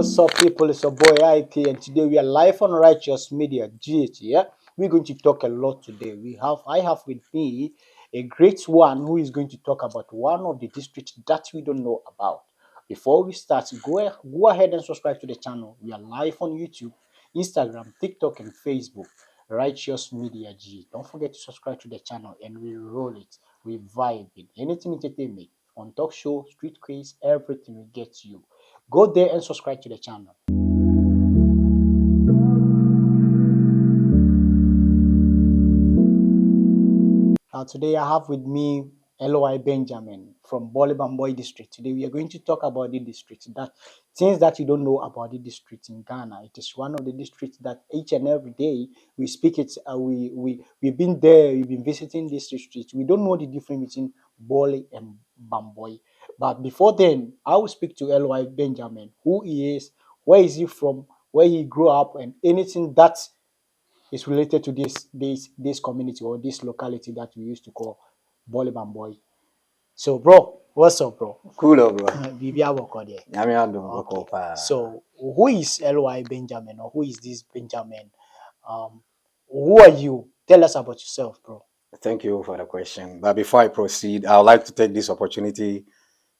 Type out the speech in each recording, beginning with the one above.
What's up, people? It's your boy IT, and today we are live on Righteous Media GH. Yeah, we're going to talk a lot today. I have with me a great one who is going to talk about one of the districts that we don't know about. Before we start, go ahead and subscribe to the channel. We are live on YouTube, Instagram, TikTok, and Facebook. Righteous Media G. Don't forget to subscribe to the channel, and we roll it. We vibe it. Anything entertainment on talk show, street quiz, everything will get you. Go there and subscribe to the channel. Today I have with me LOI Benjamin from Bole Bamboi district. Today we are going to talk about the district, that things that you don't know about the district in Ghana. It is one of the districts that each and every day we speak it. We've been there. We've been visiting this district. We don't know the difference between Bole and Bamboi. But before then, I will speak to LOI Benjamin, who he is, where is he from, where he grew up, and anything that is related to this community or this locality that we used to call Bole Bamboi. So, bro, what's up, bro? Cool, bro. Bibi Awoko there. Okay. So, who is LY Benjamin, or who is this Benjamin? Who are you? Tell us about yourself, bro. Thank you for the question. But before I proceed, I would like to take this opportunity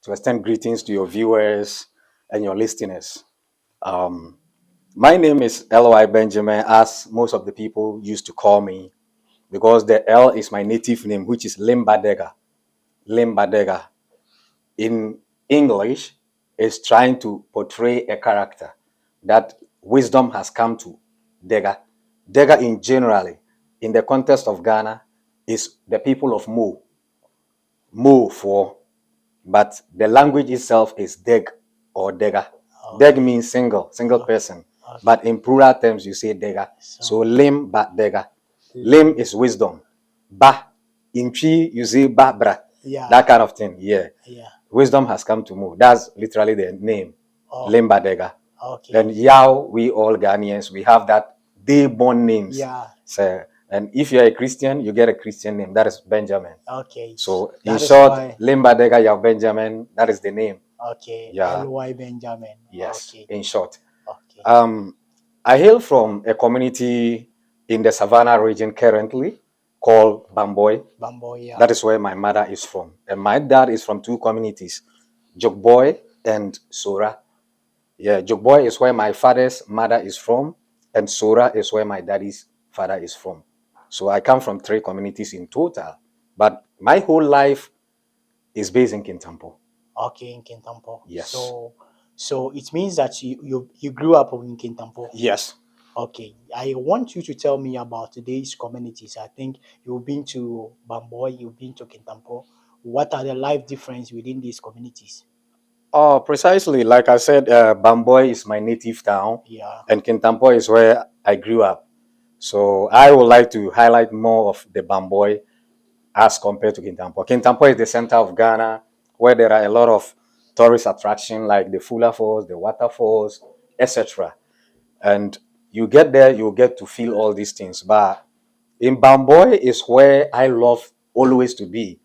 to extend greetings to your viewers and your listeners. My name is LY Benjamin, as most of the people used to call me, because the L is my native name, which is Limbadega. Limbadega. In English, is trying to portray a character that wisdom has come to Dega. Dega in generally, in the context of Ghana, is the people of Mo. Mo for, but the language itself is Deg or Dega. Okay. Deg means single person. Okay. But in plural terms, you say Dega. So Lim ba Dega. Lim is wisdom. Ba, in Chi, you say Ba Bra. Yeah. That kind of thing. Yeah. Wisdom has come to Mo. That's literally the name. Lim ba Dega. Okay. And Yao, we all Ghanaians, we have that day-born names. Yeah. So, and if you're a Christian, you get a Christian name. That is Benjamin. Okay. So in short, Limbadega Yao Benjamin, that is the name. Okay. Yeah. L.Y. Benjamin. Yes. Okay. In short. Okay. I hail from a community in the Savannah region currently called Bamboi. Bamboi, yeah. That is where my mother is from. And my dad is from two communities, Jokboy and Sora. Yeah, Jokboy is where my father's mother is from, and Sora is where my daddy's father is from. So I come from three communities in total, but my whole life is based in Kintampo. Okay, in Kintampo. Yes. So it means that you grew up in Kintampo. Yes. Okay, I want you to tell me about today's communities. I think you've been to Bamboi, you've been to Kintampo. What are the life difference within these communities? Oh, precisely. Like I said, Bamboi is my native town. Yeah. And Kintampo is where I grew up. So I would like to highlight more of the Bamboi as compared to Kintampo. Kintampo is the center of Ghana, where there are a lot of tourist attractions like the Fula Falls, the waterfalls, etc. And you get there, you get to feel all these things. But in Bamboi is where I love always to be,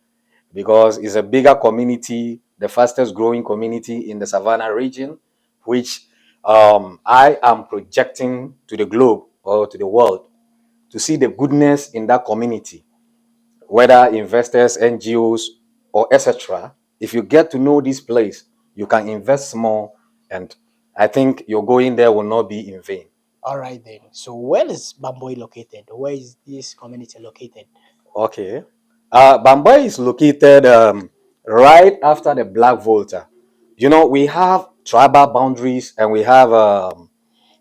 because it's a bigger community, the fastest growing community in the Savannah region, which I am projecting to the globe or to the world to see the goodness in that community, whether investors, NGOs, or etc. If you get to know this place, you can invest more, and I think your going there will not be in vain. All right then. So where is Bamboi located? Where is this community located? Okay. Bamboi is located right after the Black Volta. You know, we have tribal boundaries and we have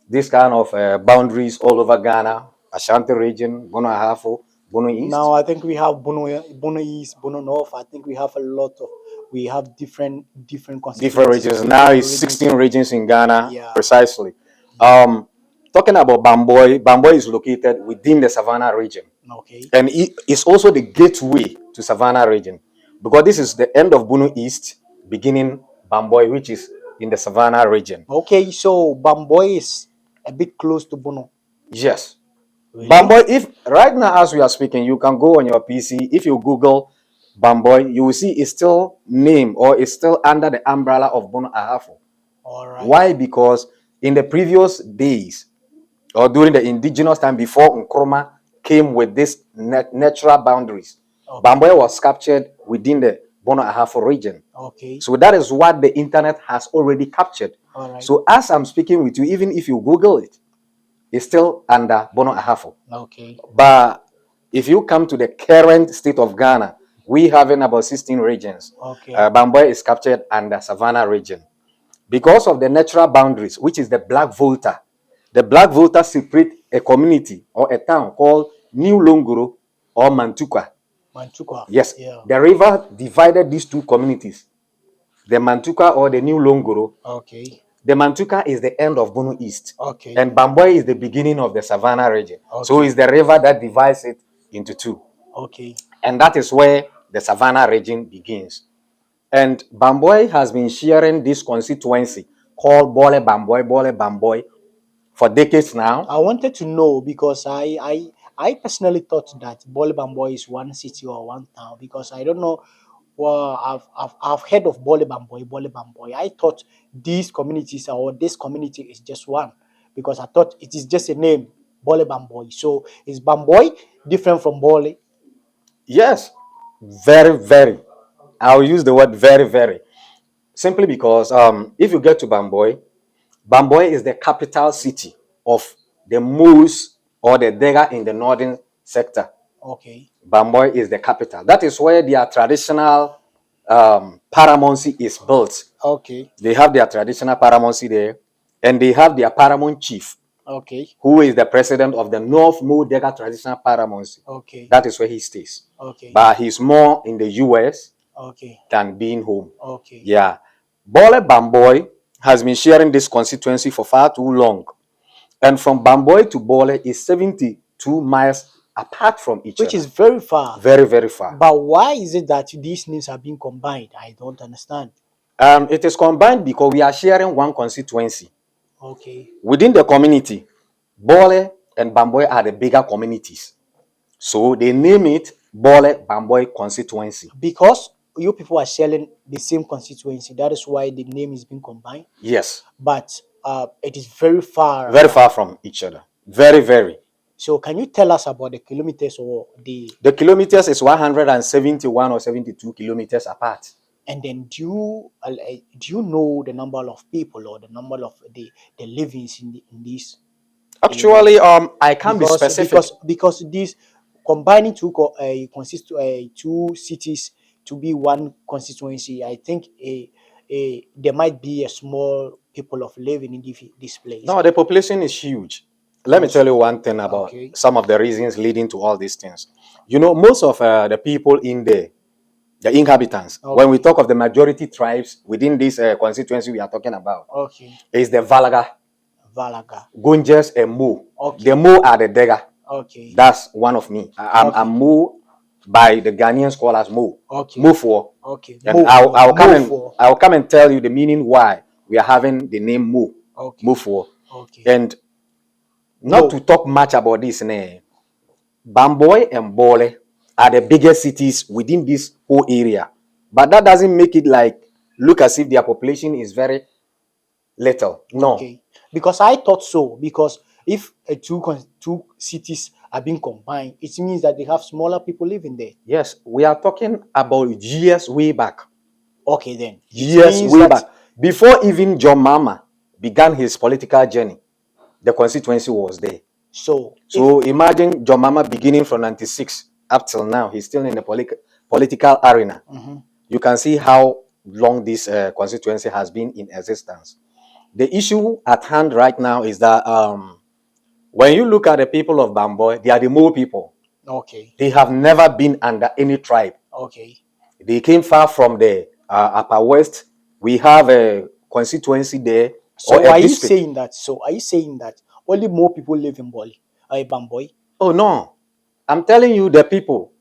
this kind of boundaries all over Ghana, Ashanti region, Bono Ahafo, Bono East. Now I think we have Bono East, Bono North. I think we have different regions. Now it's 16 regions in Ghana, yeah. Precisely. Talking about Bamboi, Bamboi is located within the Savannah region. Okay. And it's also the gateway to Savannah region, because this is the end of Bono East, beginning Bamboi, which is in the Savannah region. Okay, so Bamboi is a bit close to Bono. Yes. Really? Bamboi, if right now as we are speaking, you can go on your PC, if you Google Bamboi, you will see it's still named or it's still under the umbrella of Bono Ahafo. All right. Why? Because in the previous days or during the indigenous time before Nkrumah came with these natural boundaries, Bamboi was captured within the Bono Ahafo region. Okay. So that is what the internet has already captured. All right. So as I'm speaking with you, even if you Google it, it's still under Bono Ahafo. Okay. But if you come to the current state of Ghana, we having about 16 regions. Okay. Bamboi is captured under Savannah region. Because of the natural boundaries, which is the Black Volta. The Black Volta separate a community or a town called New Longoro or Mantukwa. Mantukwa. Yes. Yeah. The river divided these two communities. The Mantukwa or the New Longoro. Okay. The Mantukwa is the end of Bono East. Okay. And Bamboi is the beginning of the Savannah region. Okay. So it's the river that divides it into two. Okay. And that is where the Savannah region begins. And Bamboi has been sharing this constituency called Bole Bamboi for decades now. I wanted to know because I personally thought that Bole Bamboi is one city or one town because I don't know. Well, I've heard of Bole Bamboi. I thought these communities or this community is just one because I thought it is just a name, Bole Bamboi. So is Bamboi different from Bole? Yes, very, very. I'll use the word very, very. Simply because if you get to Bamboi, Bamboi is the capital city of the Moose or the Dega in the northern sector. Okay. Bamboi is the capital. That is where their traditional paramountcy is built. Okay. They have their traditional paramountcy there, and they have their paramount chief, Okay. who is the president of the North Modega traditional paramountcy. Okay. That is where he stays. Okay. But he's more in the US Okay. than being home. Okay. Yeah. Bole Bamboi has been sharing this constituency for far too long. And from Bamboi to Bole is 72 miles apart from each other. Which is very far. Very, very far. But why is it that these names are being combined? I don't understand. It is combined because we are sharing one constituency. Okay. Within the community, Bole and Bamboi are the bigger communities. So they name it Bole Bamboi constituency. Because you people are sharing the same constituency, that is why the name is being combined. Yes. But it is very far. Very far from each other. Very, very. So can you tell us about the kilometers or the... The kilometers is 171 or 72 kilometers apart. And then do you know the number of people or the number of the livings in this? Actually, I can't be specific because these combining two cities to be one constituency. I think there might be a small people of living in this place. No, the population is huge. Let me tell you one thing about some of the reasons leading to all these things. You know, most of the people in the inhabitants, when we talk of the majority tribes within this constituency we are talking about, is the Valaga, Gunjes, and Mu. The Mu are the Dega. That's one of me. I'm Mu by the Ghanaian scholars Mu. Mu for. And I'll come and tell you the meaning why we are having the name Mu. Mu for. And not to talk much about this, Bamboi and Bole are the biggest cities within this whole area. But that doesn't make it like look as if their population is very little. No. Because I thought so. Because if two cities are being combined, it means that they have smaller people living there. Yes, we are talking about years way back. Okay, then. Years way back. Before even John Mama began his political journey, the constituency was there. So imagine John Mama beginning from 96 up till now. He's still in the political arena. You can see how long this constituency has been in existence. The issue at hand right now is that when you look at the people of Bamboi, they are the Mo people. They have never been under any tribe. They came far from the Upper West. We have a constituency there. So are you saying that? Only more people live in Bamboi? Oh no, I'm telling you the people,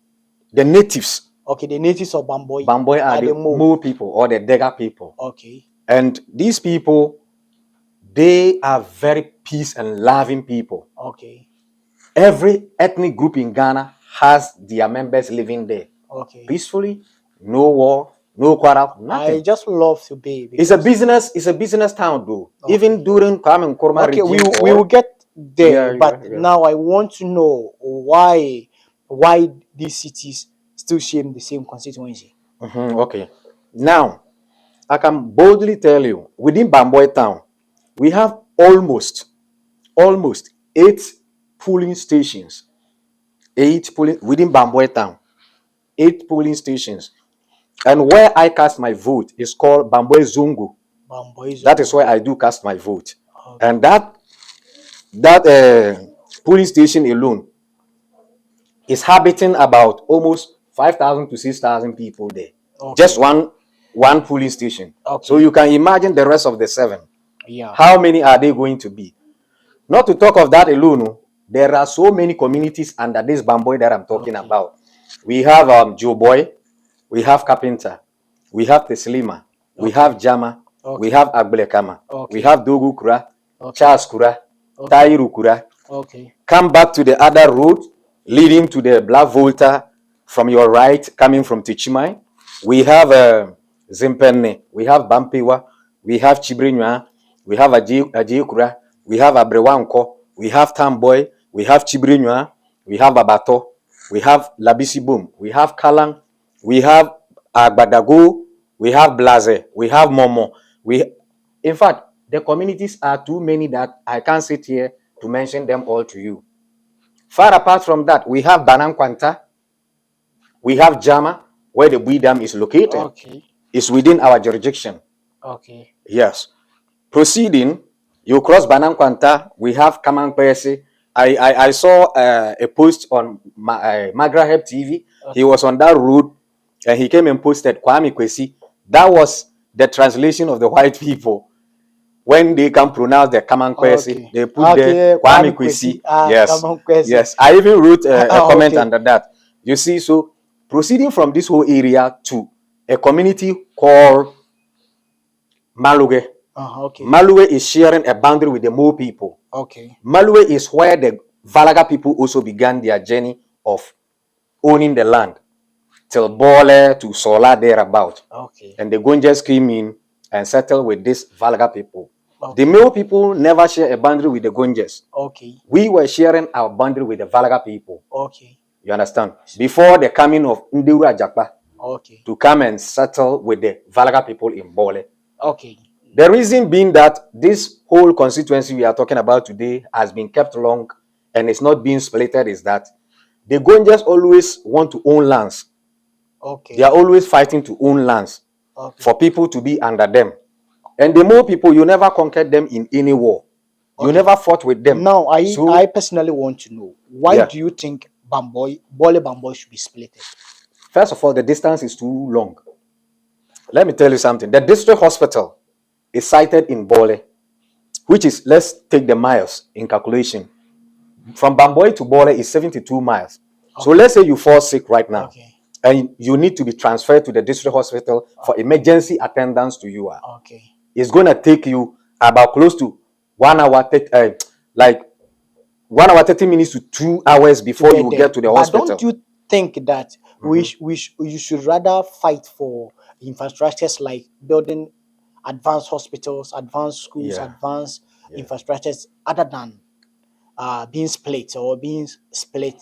the natives. Okay, the natives of Bamboi. Bamboi are the Mo people or the Dega people. Okay. And these people, they are very peace and loving people. Okay. Every ethnic group in Ghana has their members living there. Okay. Peacefully, no war, No quarrel, I nothing. just love to be It's a because business. It's a business town, though. okay. Even during Kwame Nkrumah Okay, regime, we will or get yeah, there, yeah, but yeah. now I want to know why these cities still share the same constituency. Okay. Now, I can boldly tell you, within Bamboi town, we have almost 8 polling stations. 8 polling within Bamboi town. 8 polling stations. And where I cast my vote is called Bamboi Zungu. Bamboi That is Zongo. where I do cast my vote. Okay. And that polling station alone is habiting about almost 5,000 to 6,000 people there. Just Okay. one polling station. So Okay. you can imagine the rest of the 7. Yeah. How many are they going to be? Not to talk of that alone, there are so many communities under this Bamboi that I'm talking Okay. about. We have Joe Boy, we have Carpenter, we have Teslima, we Okay. have Jama, we Okay. have Agbelekama, we Okay. have Dogu Kura, Okay. Charles Kura, Okay. Tairu Kura. Okay. Come back to the other road leading to the Black Volta from your right, coming from Tichimai. We have Zimpene, we have Bampiwa, we have Chibrinywa, we have Ajiekura, we have Abrewanko, we have Tamboy, we have Chibrinywa, we have Abato, we have Labisi Boom, we have Kalang, we have Agbadago, we have Blaze, we have Momo. In fact, the communities are too many that I can't sit here to mention them all to you. Far apart from that, we have Banankwanta, we have Jama, where the Bui Dam is located. Okay. It's within our jurisdiction. Okay. Yes. Proceeding, you cross Banankwanta, we have Kamangpesi. I saw a post on Magraheb TV. Okay. He was on that road and he came and posted Kwame Kwesi. That was the translation of the white people. When they can pronounce the Kamankwesi, Okay. they put Okay. the Kwame Kwame Kwesi. Kwesi. Ah, Yes, come on, Kwesi. yes. I even wrote a comment Okay. under that. You see, so proceeding from this whole area to a community called Maluge. Okay. Maluge is sharing a boundary with the Mo people. Okay. Maluge is where the Valaga people also began their journey of owning the land till Bole to Sola thereabout. Okay. And the Gonjas came in and settled with these Valaga people. The Okay. Male people never share a boundary with the Gonjas. Okay. We were sharing our boundary with the Valaga people. Okay. You understand? Before the coming of Ndura Jakpa Okay. to come and settle with the Valaga people in Bole. Okay. The reason being that this whole constituency we are talking about today has been kept long and it's not being splitted is that the Gonjas always want to own lands. Okay. They are always fighting to own lands Okay. for people to be under them. And the Mo people, you never conquered them in any war. You Okay. never fought with them. Now, So, I personally want to know why yeah. do you think Bole Bamboi should be split? First of all, the distance is too long. Let me tell you something. The district hospital is sited in Bole, which is, let's take the miles in calculation. From Bamboi to Bole is 72 miles. So Okay. let's say you fall sick right now. Okay. And you need to be transferred to the district hospital for emergency attendance to you. Okay. It's going to take you about close to 1 hour, like 1 hour 30 minutes to 2 hours before you get to the But hospital. don't you think that you should rather fight for infrastructures like building advanced hospitals, advanced schools, Yeah. advanced infrastructures, other than being split or being split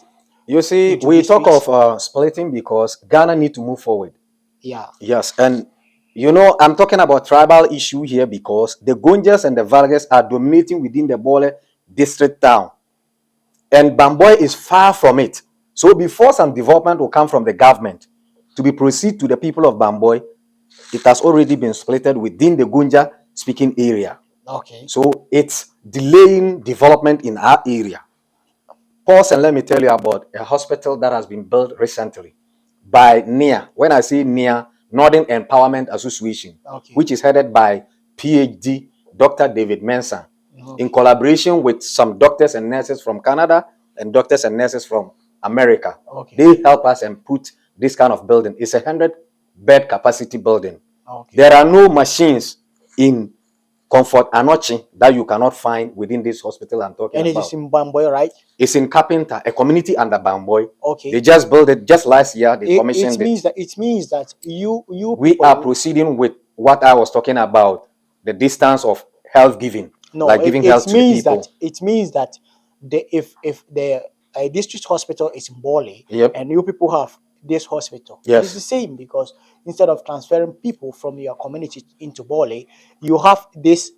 You see, into we talk districts? of splitting because Ghana need to move forward. Yeah. Yes, and you know, I'm talking about tribal issue here because the Gonjas and the Vargas are dominating within the Bole district town. And Bamboi is far from it. So before some development will come from the government to be proceed to the people of Bamboi, it has already been splitted within the Gunja speaking area. Okay. So it's delaying development in our area. Pause and let me tell you about a hospital that has been built recently by NIA. When I say NIA, Northern Empowerment Association, Okay. which is headed by PhD Dr. David Mensah, Okay. in collaboration with some doctors and nurses from Canada and doctors and nurses from America. Okay. They help us and put this kind of building. It's a 100-bed capacity building. Okay. There are no machines in comfort anochi that you cannot find within this hospital I'm talking And it about. is in Bamboi, right? It's in Carpenter, a community under Bamboi. Okay. They just built it just last year. They commissioned It means that you we people are proceeding with what I was talking about, the distance of health giving, no like giving health to the people. it means that if the district hospital is in Bole Yep. and you people have this hospital, it is Yes. the same, because instead of transferring people from your community into Bole, you have this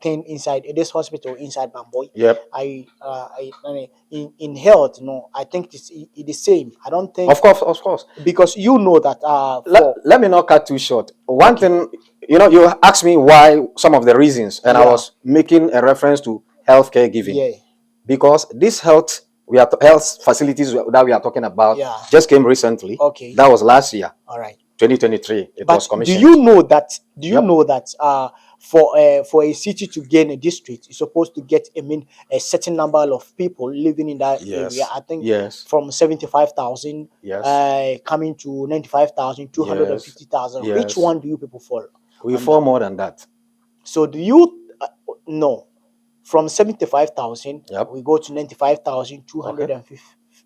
thing inside this hospital inside Bamboi. Yep. I mean, in health, no, I think it is same. I don't think, Of course. because you know that Let me not cut too short. One okay, thing, you asked me why some of the reasons, and I yeah, was making a reference to healthcare giving, yeah, because this health facilities that we are talking about yeah, just came recently. okay, That was last year, all right. 2023. It was But do commissioned. you know that? Yep. For a city to gain a district, it's supposed to get a certain number of people living in that area. Yes. I think Yes. from 75,000 Yes. coming to 95,000, two hundred and Yes. fifty thousand. Which Yes. one do you people fall We under? fall more than that. So do you no? From 75,000, Yep. we go to 95,000, two Okay. hundred and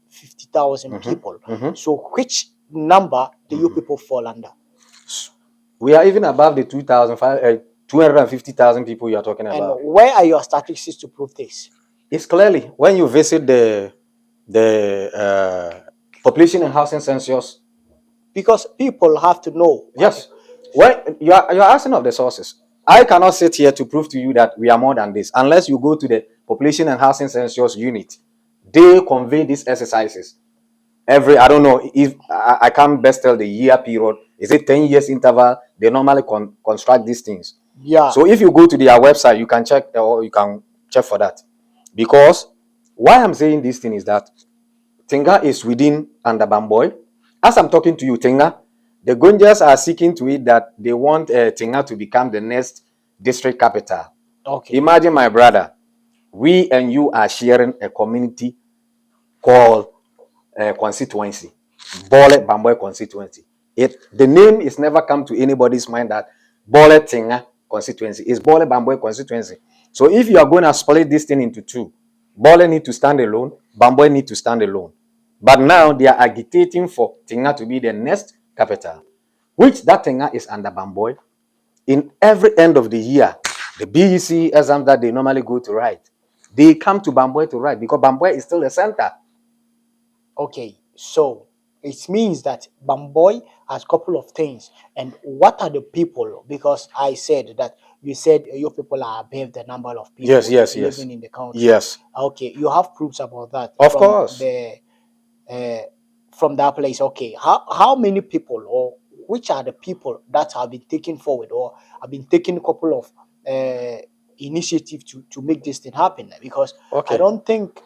fifty thousand Mm-hmm. people. Mm-hmm. So which number do you people fall under? We are even above the 250,000 people you are talking And about. where are your statistics to prove this? It's clearly when you visit the population and housing census. Because people have to know. Yes, when you're asking of the sources, I cannot sit here to prove to you that we are more than this unless you go to the population and housing census unit. They convey these exercises every, I don't know if I can't best tell the year period. Is it 10 years interval? They normally construct these things. Yeah. So if you go to their website, you can check, or you can check for that. Because why I'm saying this thing is that Tenga is within under Bamboi. As I'm talking to you, Tenga, the Gonjas are seeking to it that they want Tenga to become the next district capital. Okay. Imagine, my brother, we and you are sharing a community called constituency, Bole Bamboi constituency. The name is never come to anybody's mind that Bole Tenga constituency is Bole Bamboi constituency. So if you are going to split this thing into two, Bole need to stand alone, Bamboi need to stand alone. But now they are agitating for Tenga to be the next capital, which that Tenga is under Bamboi. In every end of the year, the BEC exams that they normally go to write, they come to Bamboi to write because Bamboi is still the center. Okay. So it means that Bamboi has a couple of things. And what are the people? Because I said that you said your people are above the number of people living in the country. Yes. Okay. You have proofs about that Of course. uh, from that place. Okay. How many people, or which are the people that have been taken forward or have been taking a couple of initiative to make this thing happen? Because Okay. I don't think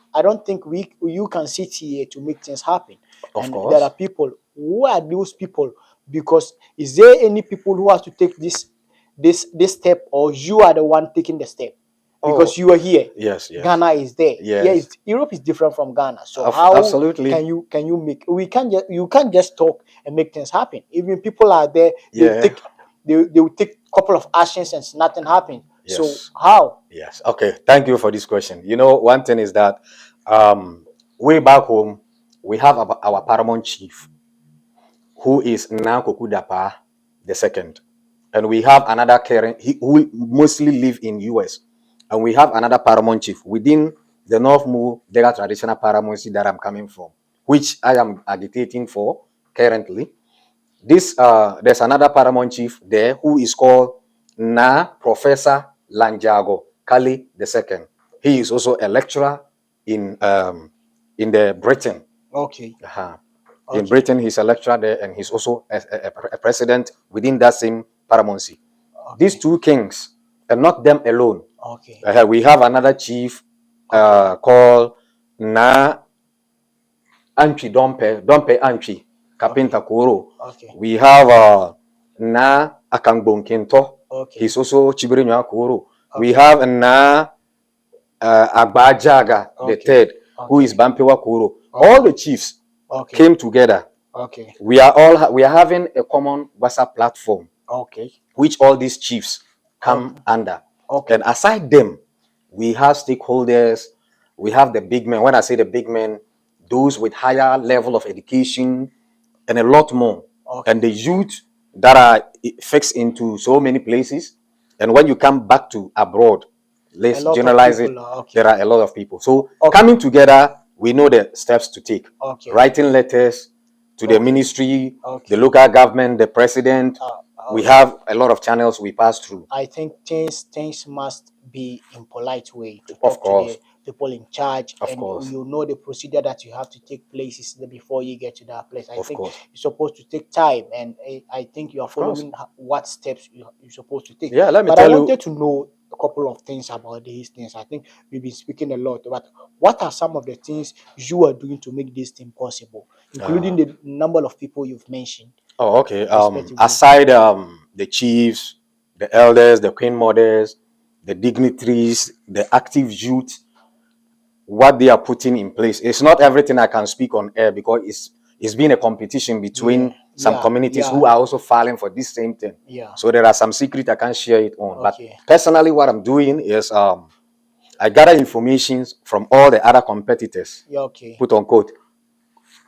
you can sit here to make things happen. Of And course. there are people. Who are those people? Because is there any people who have to take this step, or you are the one taking the step? Because you are here. Yes, yes. Ghana is there. Yes. Europe is different from Ghana. So how absolutely can you make? You can't just talk and make things happen. Even people are there. They will take a couple of actions and nothing happens. Yes. So how? Yes. Okay. Thank you for this question. One thing is that way back home we have our paramount chief, who is now Kokudapa the second, and we have another Karen who mostly live in US, and we have another paramount chief within the North Mediagh traditional paramountcy that I'm coming from, which I am agitating for currently. There's another paramount chief there who is called Professor Lanjago Kali II. He is also a lecturer in the Britain. Okay. In Britain, he's a lecturer there, and he's also a president within that same paramountcy. These two kings, and not them alone. Okay. We have another chief called Na Anchi Dompe Anchi Kapinta Kuro. Okay. We have Na Akangbon Kinto. Okay. He's also Chibirinwa Kuro. We have Na Agbajaga the third, who is Bampewa Kuro. All the chiefs came together. Okay. We are having a common WhatsApp platform, Okay. which all these chiefs come under. Okay. And aside them, we have stakeholders, we have the big men. When I say the big men, those with higher level of education and a lot more. Okay. And the youth that are fixed into so many places. And when you come back to abroad, A let's lot of generalize it, people are okay. there are a lot of people. So Okay. coming together, we know the steps to take. Okay. Writing letters to the Okay. ministry, Okay. the local government, the president. We Okay. have a lot of channels we pass through. I think things must be in polite way to Of talk to course, the people in charge, of and course, you know the procedure that you have to take places before you get to that place. I of think course, you're supposed to take time, and I think you are of course. following what steps you're supposed to take. Yeah, let me But I tell you. wanted to know a couple of things about these things. I think we've been speaking a lot, but what are some of the things you are doing to make this thing possible, including Uh, the number of people you've mentioned, oh, okay. respectively? Aside the chiefs, the elders, the queen mothers, the dignitaries, the active youth, what they are putting in place. It's not Okay. everything I can speak on air because it's been a competition Yeah. between some Yeah. communities Yeah. who are also filing for this same thing. Yeah. So there are some secret I can't share it on. But Okay. personally, what I'm doing is I gather information from all the other competitors, Yeah. Okay. quote unquote,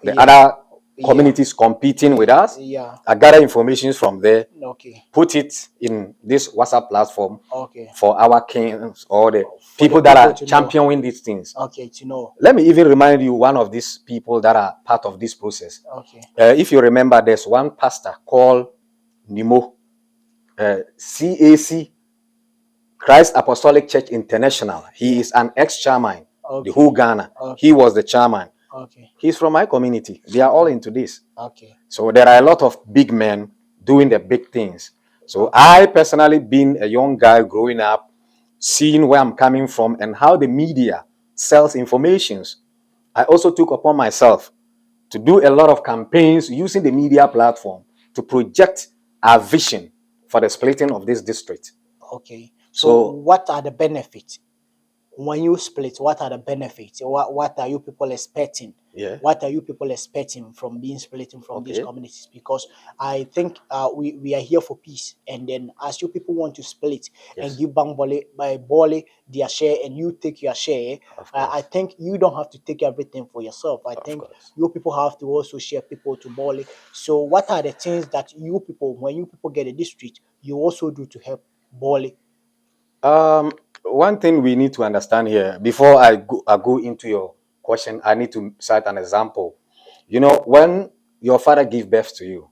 the Yeah. other Yeah. communities competing with us. Yeah. I gather information from there, Okay. put it in this WhatsApp platform Okay. for our kings or the For the people that people are to know. championing these things. Okay, to know. Let me even remind you one of these people that are part of this process. Okay. If you remember, there's one pastor called Nimo, CAC, Christ Apostolic Church International. He Yeah. is an ex-chairman, the Okay. whole Ghana. He Okay. was the chairman. Okay. He's from my community. They are all into this. Okay. So there are a lot of big men doing the big things. So Okay. I personally, being a young guy growing up, seeing where I'm coming from and how the media sells informations, I also took upon myself to do a lot of campaigns using the media platform to project our vision for the splitting of this district. Okay. So So what are the benefits when you split? What are the benefits? What are you people expecting? yeah, What are you people expecting from being splitting from these okay, communities? Because I think we are here for peace, and then as you people want to split and yes, give Bambole by Bole their share, and you take your share, of I course, think you don't have to take everything for yourself. I of think course. you people have to also share people to Bole. So what are the things that you people, when you people get a district, you also do to help Bole? One thing we need to understand here before I go into your question, I need to cite an example. You know, when your father gives birth to you,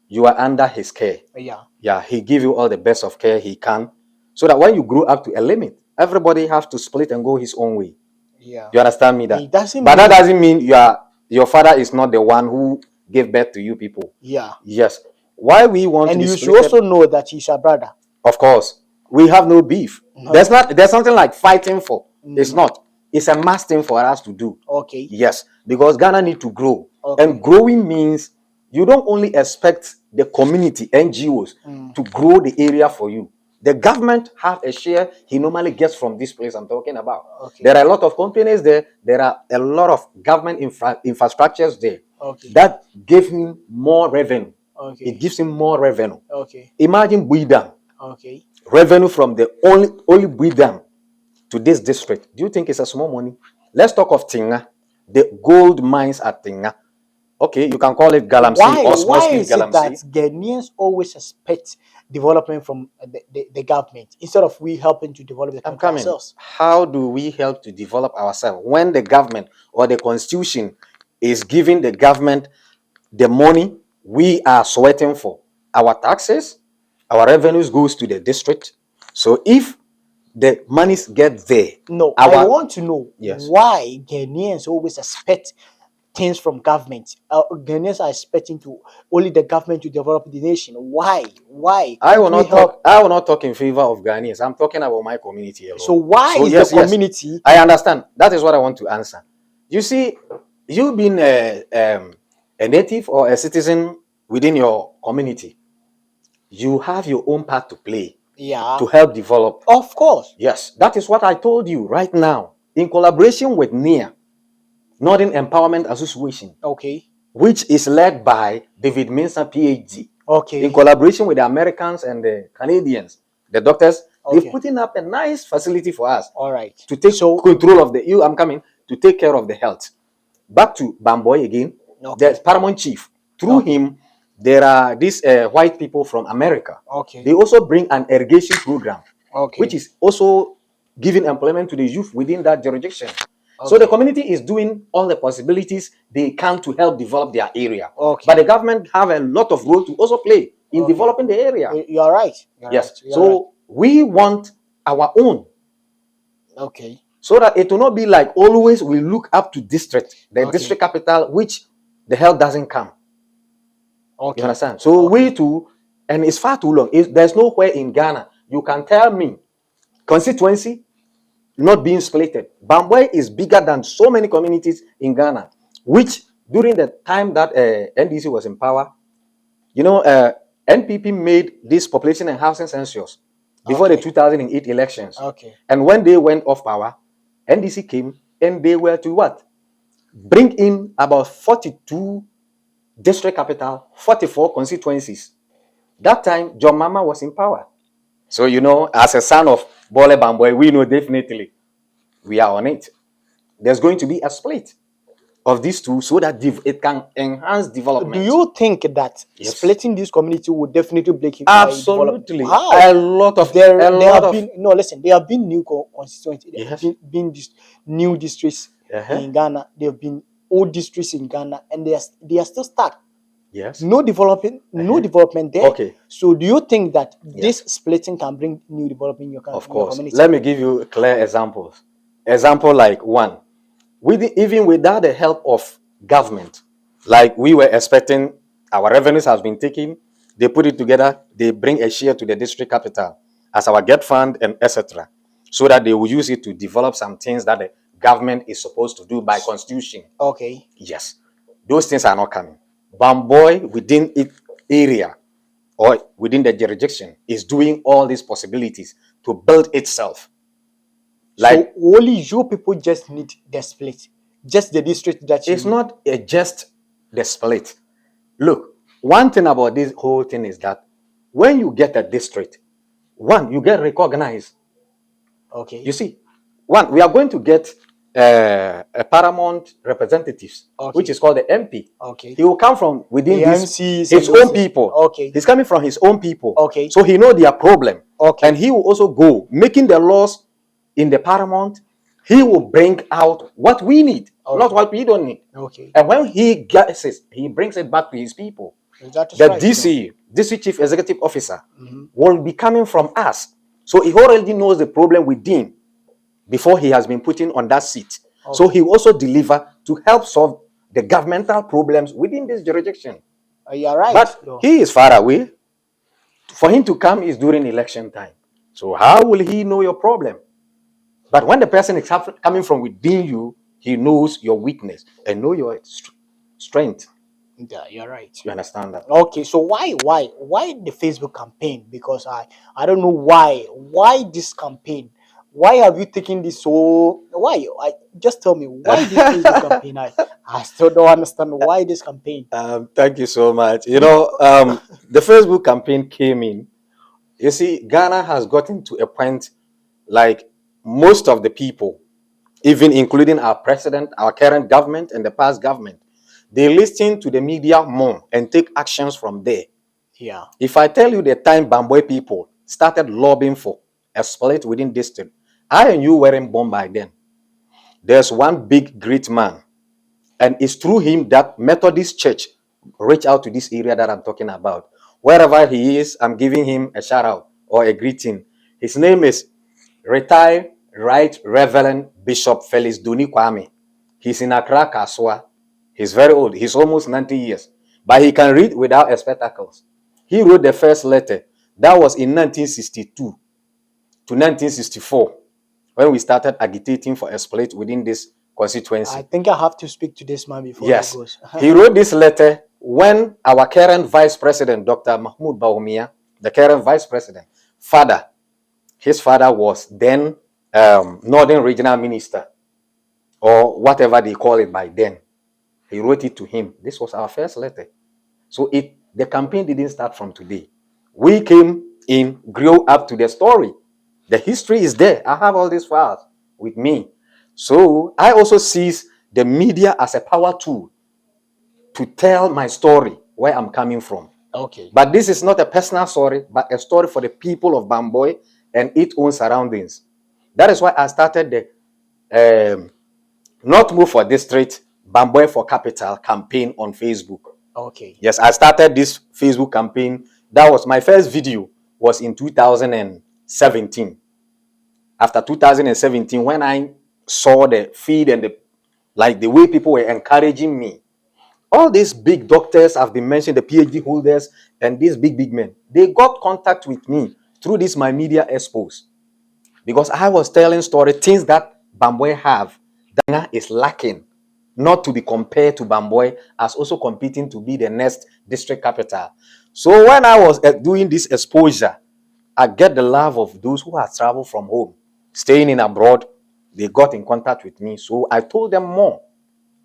you are under his care. Yeah. Yeah, he give you all the best of care he can, so that when you grow up to a limit, everybody has to split and go his own way. Yeah. You understand me? That, It doesn't but that mean. doesn't mean your father is not the one who gave birth to you people. Yeah. Yes. Why we want to And be you should splitted? also know that he's your brother. Of course, we have no beef. Okay. There's something like fighting for. It's Mm, not. It's a must thing for us to do. okay. Yes, because Ghana need to grow. And Okay. growing means you don't only expect the community, NGOs, Mm, to grow the area for you. The government have a share he normally gets from this place I'm talking about. okay. There are a lot of companies there. There are a lot of government infrastructures there Okay. that give him more revenue. It Okay. gives him more revenue. Okay. Imagine Buidam, Okay. revenue from the only Buidam to this district. Do you think it's a small money? Let's talk of Tinga, the gold mines at Tinga. Okay, you can call it Galamsey Why? or small Why scale is it that Galamsey. Ghanaians always expect development from the government instead of we helping to develop the I'm country coming. ourselves? How do we help to develop ourselves when the government or the constitution is giving the government the money we are sweating for? Our taxes, our revenues goes to the district. So if the monies get there, No, I our want to know yes, why Ghanaians always expect things from government. Ghanaians are expecting to only the government to develop the nation. Why? Why I can't will we not talk. help? I will not talk in favor of Ghanaians. I'm talking about my community So alone. why So is the yes, community? I understand. That is what I want to answer. You see, you being a native or a citizen within your community, you have your own part to play Yeah, to help develop. of course. Yes, that is what I told you right now. In collaboration with NIA, Northern Empowerment Association, Okay. which is led by David Mensah, PhD, in Okay. collaboration with the Americans and the Canadians, the doctors They've Okay. put up a nice facility for us All right. to take So control of I'm coming to take care of the health. Back to Bamboi again. okay. The paramount chief. Through Okay. him, there are these white people from America. Okay. They also bring an irrigation program, Okay. which is also giving employment to the youth within that jurisdiction. So the Okay. community is doing all the possibilities they can to help develop their area. Okay. But the government have a lot of role to also play in Okay. developing the area. You're right. You're Yes. right. You're So right. we want our own, Okay. so that it will not be like always we look up to district, the Okay. district capital, which the health doesn't come. Okay. You understand? So Okay. we too, and it's far too long. There's nowhere in Ghana you can tell me constituency not being splitted. Bamboi is bigger than so many communities in Ghana, which during the time that NDC was in power, you know, NPP made this population and housing census before the Okay. 2008 elections. Okay. And when they went off power, NDC came and they were to what? Bring in about 42 district capital, 44 constituencies. That time, John Mama was in power. So, you know, as a son of Bole Bamboi, we know definitely we are on it. There's going to be a split of these two so that it can enhance development. Do you think that Yes. splitting this community would definitely break Absolutely. How? A lot of There have been new constituencies, Yes. been new districts in Ghana. There have been old districts in Ghana, and they are still stuck. Yes. No development there. Okay. So do you think that this splitting can bring new development in your Of in your course. community? Let me give you clear examples. Example like one, even without the help of government, like we were expecting, our revenues has been taken, they put it together, they bring a share to the district capital as our get fund and etc. So that they will use it to develop some things that the government is supposed to do by constitution. Okay. Yes. Those things are not coming. Bamboi within its area or within the jurisdiction is doing all these possibilities to build itself. Like, so only you people just need the split, just the district that you it's need. Not just the split. Look, one thing about this whole thing is that when you get a district, one, you get recognized. Okay. You see, one, we are going to get a paramount representatives, which is called the MP. Okay. He will come from within his own people. Okay. He's coming from his own people. Okay. So he knows their problem. Okay. And he will also go making the laws in the paramount. He will bring out what we need, not what we don't need. Okay. And when he gets it, he brings it back to his people. That is the right, DC, District Chief Executive Officer, will be coming from us. So he already knows the problem within before he has been put in on that seat. Okay. So he will also deliver to help solve the governmental problems within this jurisdiction. You're right. But he is far away. For him to come is during election time. So how will he know your problem? But when the person is coming from within you, he knows your weakness and know your strength. Yeah, you're right. You understand that? Okay, so why the Facebook campaign? Because I don't know why this campaign. Why have you taken this so? Why? Just tell me why this Facebook campaign. I still don't understand why this campaign. Thank you so much. You know, the Facebook campaign came in. You see, Ghana has gotten to a point like most of the people, even including our president, our current government, and the past government, they listen to the media more and take actions from there. Yeah. If I tell you the time Bamboi people started lobbying for a split within district, I and you weren't born by then. There's one big great man, and it's through him that Methodist Church reached out to this area that I'm talking about. Wherever he is, I'm giving him a shout out or a greeting. His name is retired Right Reverend Bishop Felix Duni Kwame. He's in Accra, Kaswa. He's very old. He's almost 90 years. But he can read without spectacles. He wrote the first letter. That was in 1962 to 1964 when we started agitating for a split within this constituency. I think I have to speak to this man before yes. he goes. He wrote this letter when our current Vice President, Dr. Mahmoud Bawumia, the current Vice President, his father was then Northern Regional Minister, or whatever they call it by then. He wrote it to him. This was our first letter. So the campaign didn't start from today. We came in, grew up to the story The history is there. I have all these files with me. So I also sees the media as a power tool to tell my story, where I'm coming from. Okay. But this is not a personal story, but a story for the people of Bamboi and its own surroundings. That is why I started the Not Move for District, Bamboi for Capital campaign on Facebook. Okay. Yes, I started this Facebook campaign. That was my first video, was in 2017. After 2017, when I saw the feed and the way people were encouraging me, all these big doctors have been mentioned, the PhD holders and these big men, they got contact with me through this my media expos, because I was telling story things that Bamboi have that is lacking, not to be compared to Bamboi as also competing to be the next district capital. So when I was doing this exposure, I get the love of those who have traveled from home, staying in abroad. They got in contact with me, so I told them more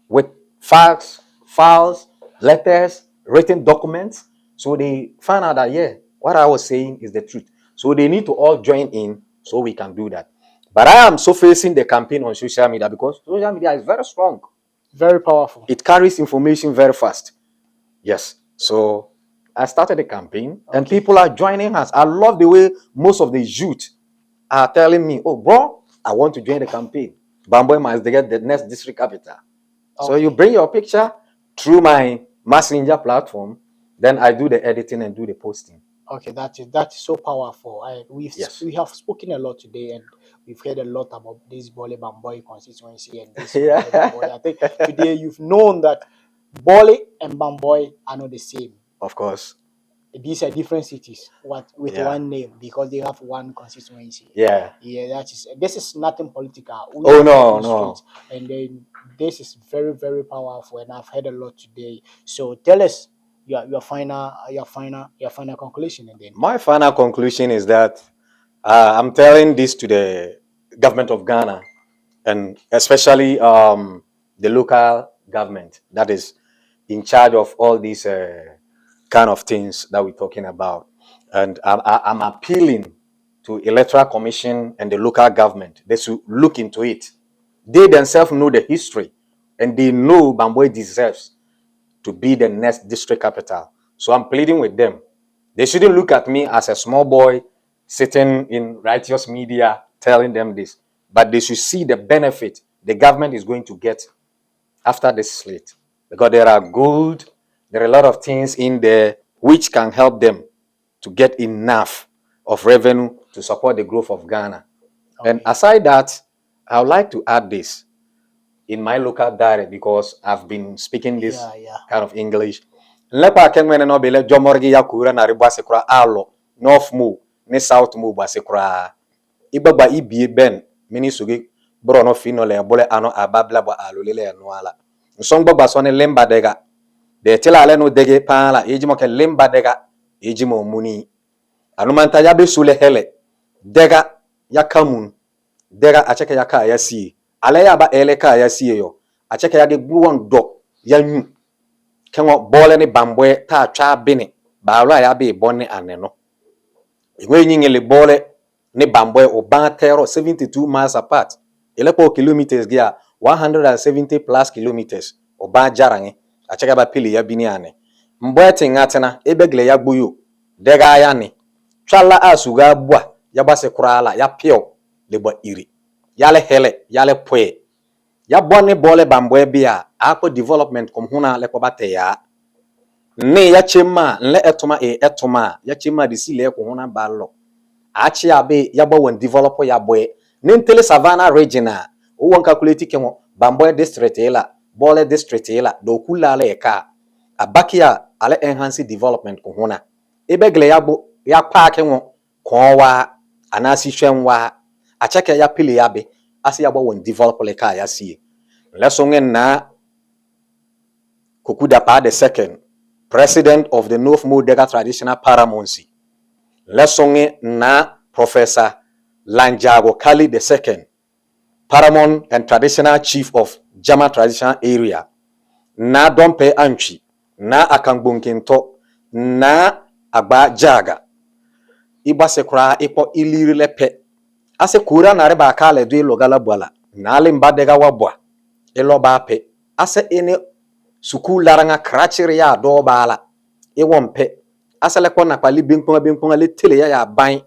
with facts, files, letters, written documents. So they found out that, yeah, what I was saying is the truth. So they need to all join in so we can do that. But I am so facing the campaign on social media because social media is very strong. Very powerful. It carries information very fast. Yes. So I started the campaign and people are joining us. I love the way most of the youth are telling me, oh, bro, I want to join the campaign. Bamboi must get the next district capital. So you bring your picture through my messenger platform, then I do the editing and do the posting. Okay, that is so powerful. We have spoken a lot today, and we've heard a lot about this Bole Bamboi constituency and this Bole Bamboi. I think today you've known that Bole and Bamboi are not the same. Of course. These are different cities, with one name, because they have one constituency. Yeah. This is nothing political. Oh no. And then this is very, very powerful, and I've heard a lot today. So tell us your final conclusion, and then my final conclusion is that I'm telling this to the government of Ghana, and especially the local government that is in charge of all these kind of things that we're talking about. And I'm appealing to Electoral Commission and the local government. They should look into it. They themselves know the history, and they know Bamboi deserves to be the next district capital. So I'm pleading with them. They shouldn't look at me as a small boy sitting in righteous media telling them this, but they should see the benefit the government is going to get after this slate, because there are a lot of things in there which can help them to get enough of revenue to support the growth of Ghana. And aside that, I would like to add this in my local dialect, because I've been speaking this kind of English. Lepa kemwene no bele jomorgi ya kura na ribase kura alo north mu ni south mu base kura ibaba ibie ben mini sugi bro no fino le bole ano ababla ba alo lele no ala nsong baba so ne lemba dega de tela ale no dege pala ejimo ke lemba dega ejimo muni anumanta ya be sule hele dega ya kamun dega acheke ya ka ya si ale ya ba ele ka ya si yo acheke ya de gbuwon do ya nyu kenwo Bole ni Bamboi ta twa bene ba ro ya be bonne aneno igwe nyingele Bole ni Bamboi o ban tero 72 miles apart ele po kilometers gia 170 plus kilometers o ban jarange acheke ba pili ya bini ane mbo tingatena ebegle ya gbuyo dega ya ni twala asuga bua ya base kurala ya pio le bo iri yale hele yale pwe ya bonne Bole Bamboi bia akpo development komhuna le ko bate ya ne ya chema nle etoma ya chema de sile ko huna ballo achi abe ya bo won develop ya boy ne ntele savannah regional o won calculate ke mo Bamboi district ela Bole district ela do kula le ka abakia ale enhance development ko huna ebegle ya bo ya park won konwa anasi hwenwa acheke ya pili ya be asi ya bo won develop le ka ya sie lesson na Kokudapa II, president of the North Mediagh Traditional Paramountcy. Lesson na Professor Lanjago Kali II, Paramount and Traditional Chief of Jama Traditional Area. Na Dompe Anchi, na Akangbunkinto, na Agba Jaga. Iba sekra ipo ilirile pe ase kura na reba kale do logala bwala na ale mbadega wabwa elo ba pe ase ene suku laranga krachiri ya do bala e wonpe ase le kona kwali binkon le tele ya ban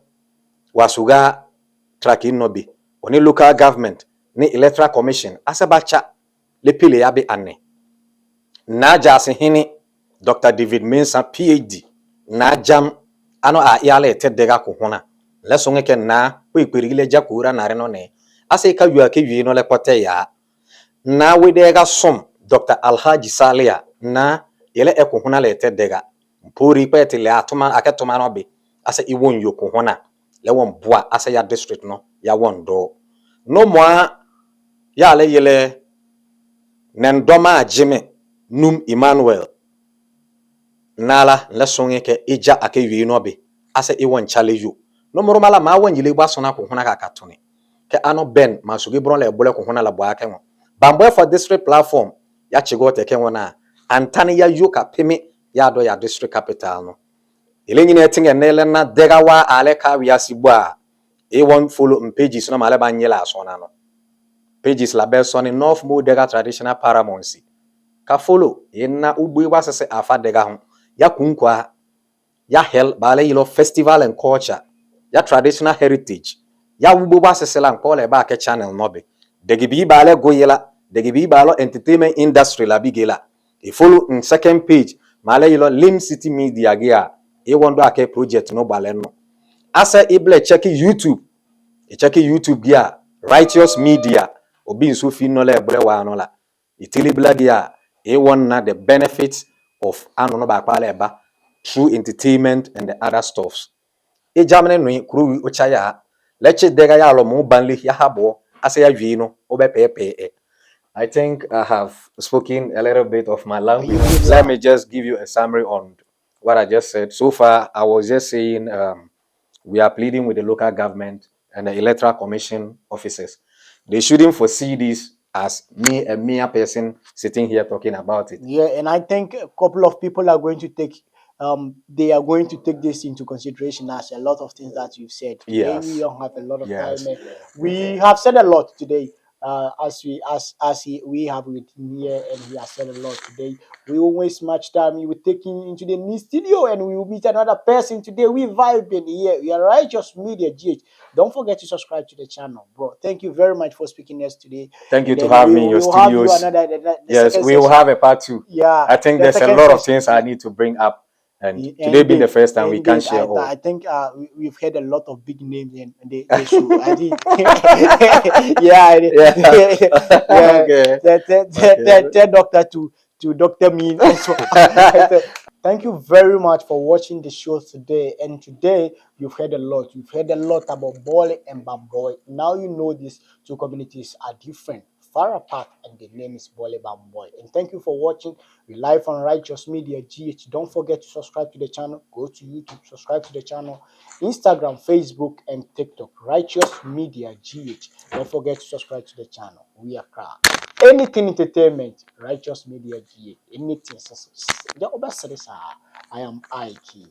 wasuga tracking nobi oni local government ni electoral commission ase bacha le pele ya be ane na jase hini Dr. David Mensah PhD na jam ano a yale tedega ko hona le songe ke na ko ikperigile jakura na reno ne ase ka yu ake wi no le kote ya na wedega som Dr. Alhaji Salia na yele e ko hona le tedega mpori pete le atuma aketuma no be ase iwon yo ko hona le won boa ase ya district no ya won do no moa ya le yele nendoma jime num Emmanuel nala le songe ke ija ake wi no be ase iwon chale yo no moromala ma won yile gba sona ko hona ka katone ke ano ben masugi bron le bole ko hona la boa ke won Bamboi for district platform ya chigo te ke wona antani ya yuka pimi ya do ya district capital no ile nyine etinge nele na degawa ale ka wi asibua e won follow pages no male ba nyela asona no pages la be soni North Mo Dega traditional paramountcy ka follow na ugbo igba sese afa dega ho ya kunkwa ya hell bale yilo festival and culture ya traditional heritage ya ugbo ba sese la nko le ba ke channel no be degi bi bale goyela degi bi balo entertainment industry la bigela e follow in second page male yilo Lim City Media gia e wondo ake project no bale no asa ible check YouTube e check YouTube gia Righteous Media obi nso fi no le bre wa no la itili blagia e won na the benefits of ano no ba kwa leba through entertainment and the other stuffs e jamne no kuru o chaya leche dega ya lo mu banli ya habo ase ya wi no obepepe. I think I have spoken a little bit of my language. Let me just give you a summary on what I just said. So far, I was just saying we are pleading with the local government and the electoral commission officers. They shouldn't foresee this as me, a mere person sitting here talking about it. Yeah, and I think a couple of people are going to take they are going to take this into consideration as a lot of things that you've said. Today we Yes. don't have a lot of time. Yes. We have said a lot today. We have with him here and he has said a lot today. We won't waste much time. We will take him into the new studio and we will meet another person today. We vibing here. We are Righteous Media GH. Don't forget to subscribe to the channel, bro. Thank you very much for speaking to us today. Thank you And to then have we me in your will have you studios. another the Yes, second we will session. have a part two. Yeah, I think the there's a second lot of session. things I need to bring up. And today being the Indeed, first time, we can't indeed. share all. I think we've heard a lot of big names and they should. I think, yeah, Yeah. yeah. Okay. Tell doctor to doctor me also. Thank you very much for watching the show today. And today you've heard a lot. You've heard a lot about Bole and Bamboi. Now you know these two communities are different, far apart, and the name is Bole Bamboi. And thank you for watching. We live on Righteous Media GH. Don't forget to subscribe to the channel. Go to YouTube, subscribe to the channel. Instagram, Facebook, and TikTok. Righteous Media GH. Don't forget to subscribe to the channel. We are crowd. Anything entertainment, Righteous Media GH. Anything. I am Ike.